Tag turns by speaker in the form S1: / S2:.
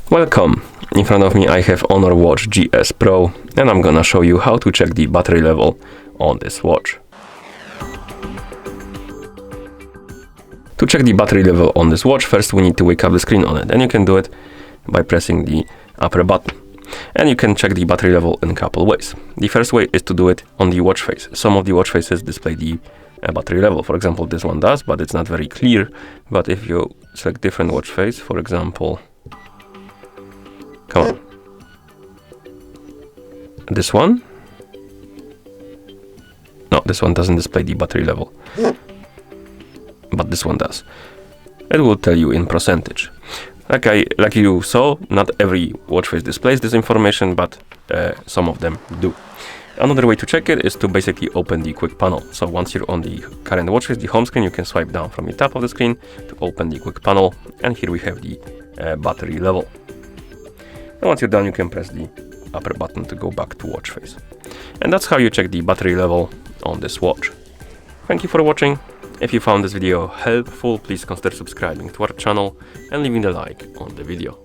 S1: Welcome! In front of me I have Honor Watch GS Pro and I'm gonna show you how to check the battery level on this watch. To check the battery level on this watch, first we need to wake up the screen on it, and you can do it by pressing the upper button. And you can check the battery level in a couple ways. The first way is to do it on the watch face. Some of the watch faces display the battery level. For example, this one does, but it's not very clear. But if you select different watch face, for example, come on, this one, no, this one doesn't display the battery level, but this one does. It will tell you in percentage. Like you saw, not every watch face displays this information, but some of them do. Another way to check it is to basically open the quick panel. So once you're on the current watch face, the home screen, you can swipe down from the top of the screen to open the quick panel, and here we have the battery level. And once you're done, you can press the upper button to go back to watch face. And that's how you check the battery level on this watch. Thank you for watching. If you found this video helpful, please consider subscribing to our channel and leaving a like on the video.